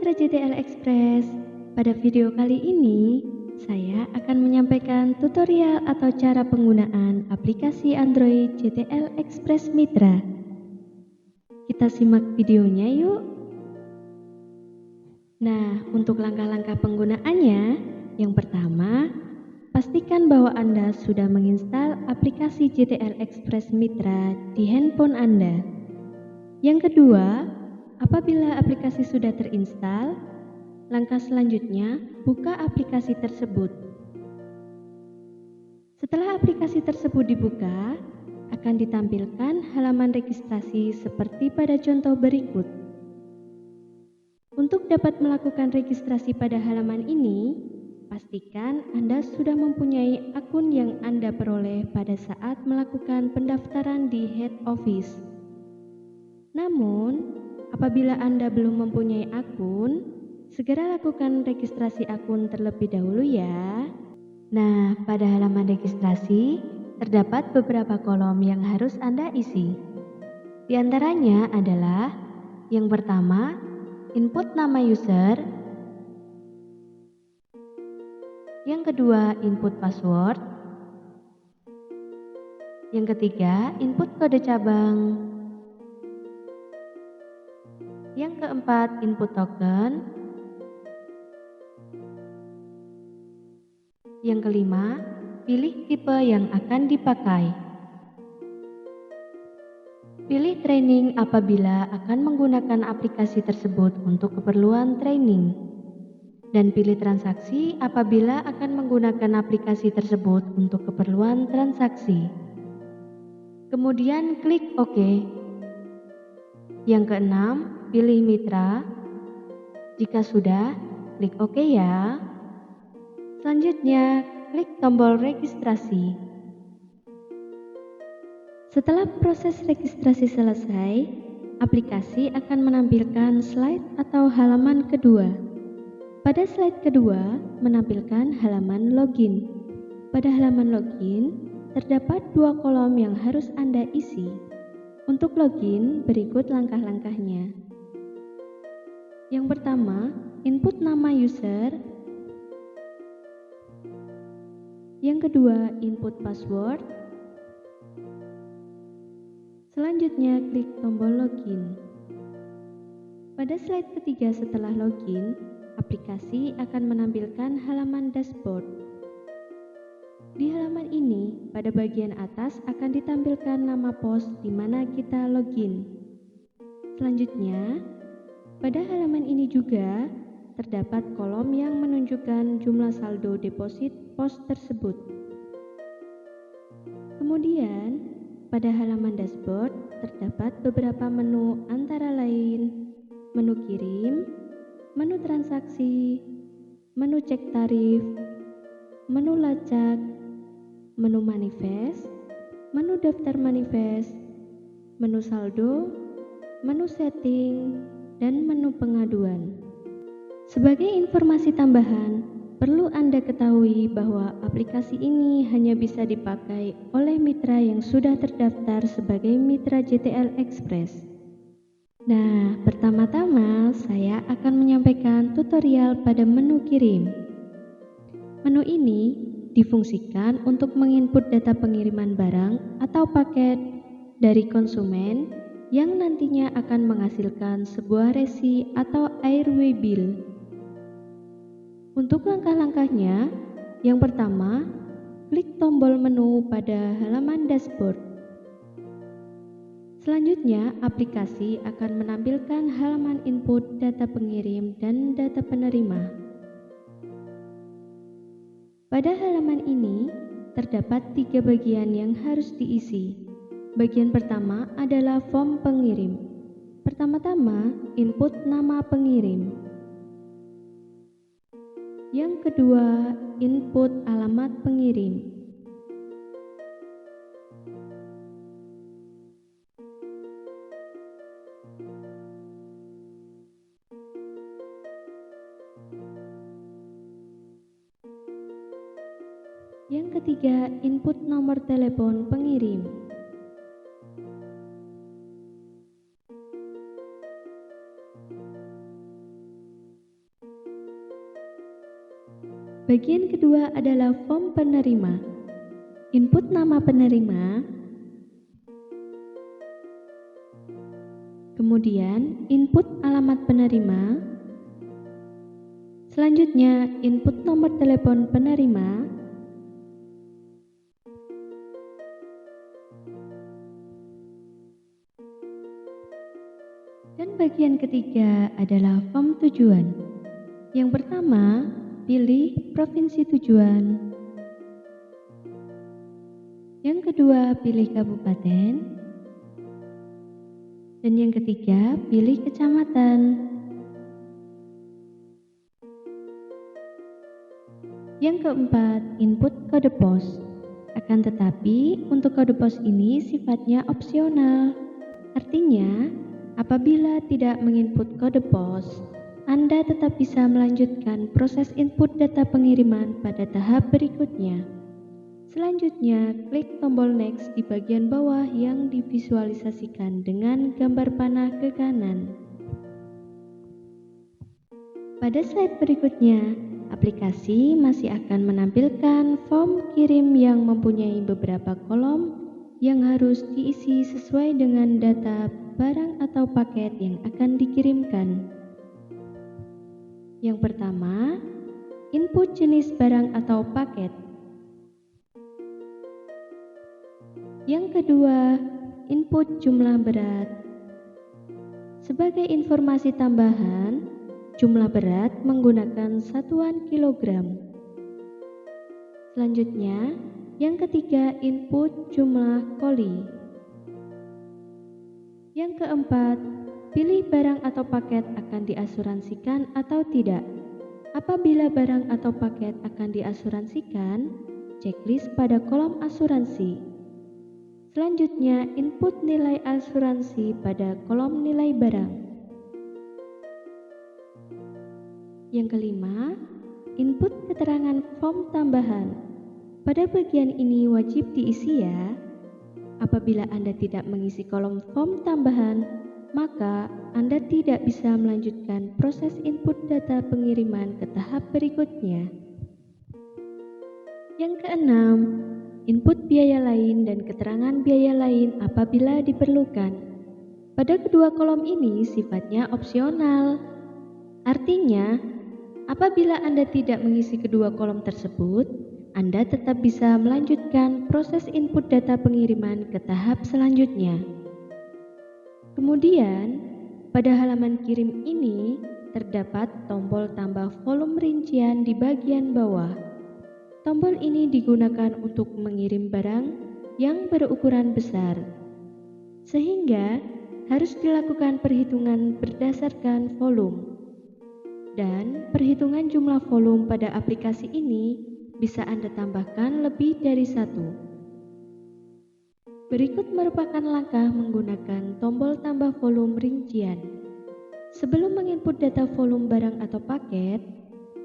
Mitra JTL Express. Pada video kali ini, saya akan menyampaikan tutorial atau cara penggunaan aplikasi Android JTL Express Mitra. Kita simak videonya yuk. Nah, untuk langkah-langkah penggunaannya, yang pertama, pastikan bahwa Anda sudah menginstal aplikasi JTL Express Mitra di handphone Anda. Yang kedua, apabila aplikasi sudah terinstal, langkah selanjutnya buka aplikasi tersebut. Setelah aplikasi tersebut dibuka, akan ditampilkan halaman registrasi seperti pada contoh berikut. Untuk dapat melakukan registrasi pada halaman ini, pastikan Anda sudah mempunyai akun yang Anda peroleh pada saat melakukan pendaftaran di head office. Namun, apabila Anda belum mempunyai akun, segera lakukan registrasi akun terlebih dahulu ya. Nah, pada halaman registrasi, terdapat beberapa kolom yang harus Anda isi. Di antaranya adalah yang pertama, input nama user. Yang kedua, input password. Yang ketiga, input kode cabang. Yang keempat, input token. Yang kelima, pilih tipe yang akan dipakai. Pilih training apabila akan menggunakan aplikasi tersebut untuk keperluan training. Dan pilih transaksi apabila akan menggunakan aplikasi tersebut untuk keperluan transaksi. Kemudian klik OK. Yang keenam, pilih mitra. Jika sudah, klik OK ya. Selanjutnya, klik tombol registrasi. Setelah proses registrasi selesai, aplikasi akan menampilkan slide atau halaman kedua. Pada slide kedua, menampilkan halaman login. Pada halaman login, terdapat dua kolom yang harus Anda isi. Untuk login, berikut langkah-langkahnya. Yang pertama, input nama user. Yang kedua, input password. Selanjutnya, klik tombol login. Pada slide ketiga setelah login, aplikasi akan menampilkan halaman dashboard. Di halaman ini, pada bagian atas akan ditampilkan nama pos di mana kita login. Selanjutnya, pada halaman ini juga terdapat kolom yang menunjukkan jumlah saldo deposit pos tersebut. Kemudian, pada halaman dashboard terdapat beberapa menu antara lain menu kirim, menu transaksi, menu cek tarif, menu lacak, menu manifest, menu daftar manifest, menu saldo, menu setting, dan menu pengaduan. Sebagai informasi tambahan, perlu Anda ketahui bahwa aplikasi ini hanya bisa dipakai oleh mitra yang sudah terdaftar sebagai mitra JTL Express. Nah, pertama-tama saya akan menyampaikan tutorial pada menu kirim. Menu ini difungsikan untuk menginput data pengiriman barang atau paket dari konsumen yang nantinya akan menghasilkan sebuah resi atau airway bill. Untuk langkah-langkahnya, yang pertama, klik tombol menu pada halaman dashboard. Selanjutnya, aplikasi akan menampilkan halaman input data pengirim dan data penerima. Pada halaman ini, terdapat 3 bagian yang harus diisi. Bagian pertama adalah form pengirim. Pertama-tama, input nama pengirim. Yang kedua, input alamat pengirim. Yang ketiga, input nomor telepon pengirim. Bagian kedua adalah form penerima. Input nama penerima, kemudian input alamat penerima, selanjutnya input nomor telepon penerima, dan bagian ketiga adalah form tujuan. Yang pertama, pilih provinsi tujuan. Yang kedua, pilih kabupaten. Dan yang ketiga, pilih kecamatan. Yang keempat, input kode pos. Akan tetapi, untuk kode pos ini sifatnya opsional. Artinya, apabila tidak menginput kode pos, Anda tetap bisa melanjutkan proses input data pengiriman pada tahap berikutnya. Selanjutnya, klik tombol Next di bagian bawah yang divisualisasikan dengan gambar panah ke kanan. Pada slide berikutnya, aplikasi masih akan menampilkan form kirim yang mempunyai beberapa kolom yang harus diisi sesuai dengan data barang atau paket yang akan dikirimkan. Yang pertama, input jenis barang atau paket. Yang kedua, input jumlah berat. Sebagai informasi tambahan, jumlah berat menggunakan satuan kilogram. Selanjutnya, yang ketiga, input jumlah koli. Yang keempat, pilih barang atau paket akan diasuransikan atau tidak. Apabila barang atau paket akan diasuransikan, checklist pada kolom asuransi. Selanjutnya, input nilai asuransi pada kolom nilai barang. Yang kelima, input keterangan form tambahan. Pada bagian ini wajib diisi ya. Apabila Anda tidak mengisi kolom form tambahan, maka Anda tidak bisa melanjutkan proses input data pengiriman ke tahap berikutnya. Yang keenam, input biaya lain dan keterangan biaya lain apabila diperlukan. Pada kedua kolom ini sifatnya opsional. Artinya, apabila Anda tidak mengisi kedua kolom tersebut, Anda tetap bisa melanjutkan proses input data pengiriman ke tahap selanjutnya. Kemudian, pada halaman kirim ini terdapat tombol tambah volume rincian di bagian bawah. Tombol ini digunakan untuk mengirim barang yang berukuran besar, sehingga harus dilakukan perhitungan berdasarkan volume. Dan perhitungan jumlah volume pada aplikasi ini bisa Anda tambahkan lebih dari satu. Berikut merupakan langkah menggunakan tombol tambah volume rincian. Sebelum menginput data volume barang atau paket,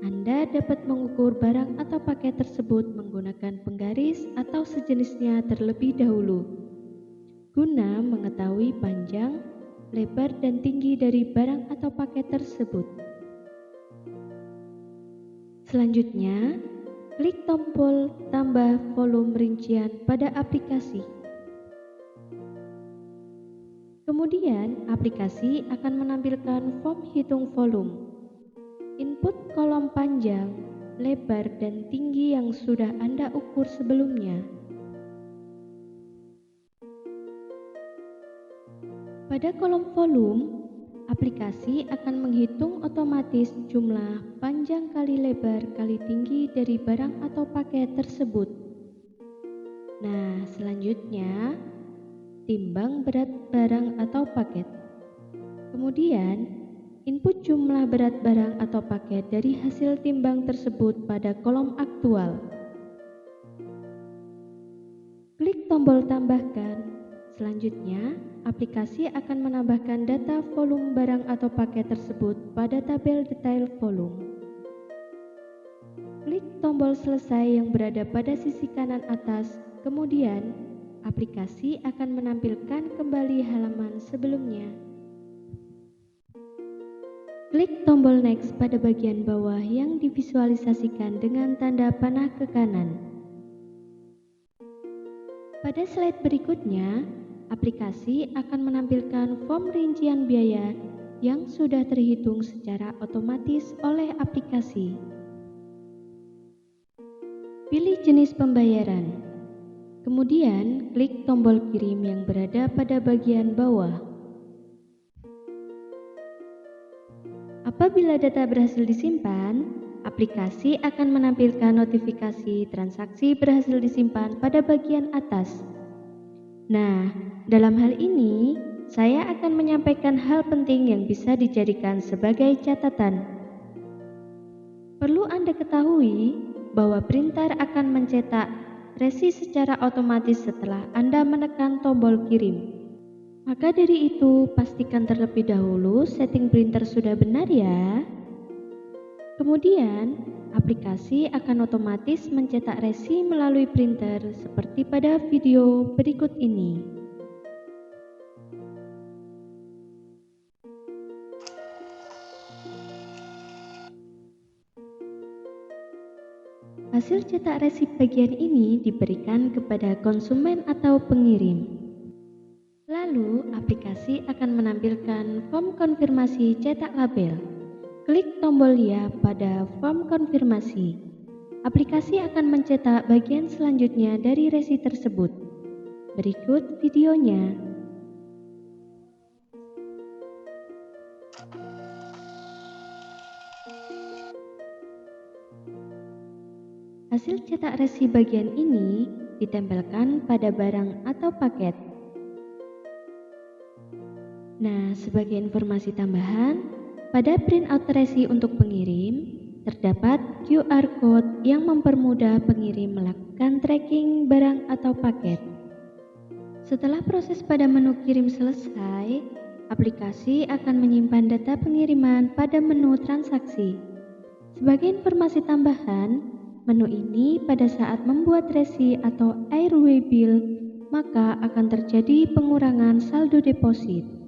Anda dapat mengukur barang atau paket tersebut menggunakan penggaris atau sejenisnya terlebih dahulu, guna mengetahui panjang, lebar, dan tinggi dari barang atau paket tersebut. Selanjutnya, klik tombol tambah volume rincian pada aplikasi. Kemudian, aplikasi akan menampilkan form hitung volume. Input kolom panjang, lebar, dan tinggi yang sudah Anda ukur sebelumnya. Pada kolom volume, aplikasi akan menghitung otomatis jumlah panjang kali lebar kali tinggi dari barang atau paket tersebut. Nah, selanjutnya, timbang berat barang atau paket. Kemudian, input jumlah berat barang atau paket dari hasil timbang tersebut pada kolom aktual. Klik tombol tambahkan. Selanjutnya, aplikasi akan menambahkan data volume barang atau paket tersebut pada tabel detail volume. Klik tombol selesai yang berada pada sisi kanan atas, kemudian aplikasi akan menampilkan kembali halaman sebelumnya. Klik tombol next pada bagian bawah yang divisualisasikan dengan tanda panah ke kanan. Pada slide berikutnya, aplikasi akan menampilkan form rincian biaya yang sudah terhitung secara otomatis oleh aplikasi. Pilih jenis pembayaran. Kemudian, klik tombol kirim yang berada pada bagian bawah. Apabila data berhasil disimpan, aplikasi akan menampilkan notifikasi transaksi berhasil disimpan pada bagian atas. Nah, dalam hal ini, saya akan menyampaikan hal penting yang bisa dijadikan sebagai catatan. Perlu Anda ketahui bahwa printer akan mencetak resi secara otomatis setelah Anda menekan tombol kirim. Maka dari itu, pastikan terlebih dahulu setting printer sudah benar ya. Kemudian, aplikasi akan otomatis mencetak resi melalui printer seperti pada video berikut ini. Hasil cetak resi bagian ini diberikan kepada konsumen atau pengirim. Lalu, aplikasi akan menampilkan form konfirmasi cetak label. Klik tombol ya pada form konfirmasi. Aplikasi akan mencetak bagian selanjutnya dari resi tersebut. Berikut videonya. Hasil cetak resi bagian ini ditempelkan pada barang atau paket. Nah, sebagai informasi tambahan, pada printout resi untuk pengirim, terdapat QR Code yang mempermudah pengirim melakukan tracking barang atau paket. Setelah proses pada menu kirim selesai, aplikasi akan menyimpan data pengiriman pada menu transaksi. Sebagai informasi tambahan, menu ini pada saat membuat resi atau airway bill, maka akan terjadi pengurangan saldo deposit.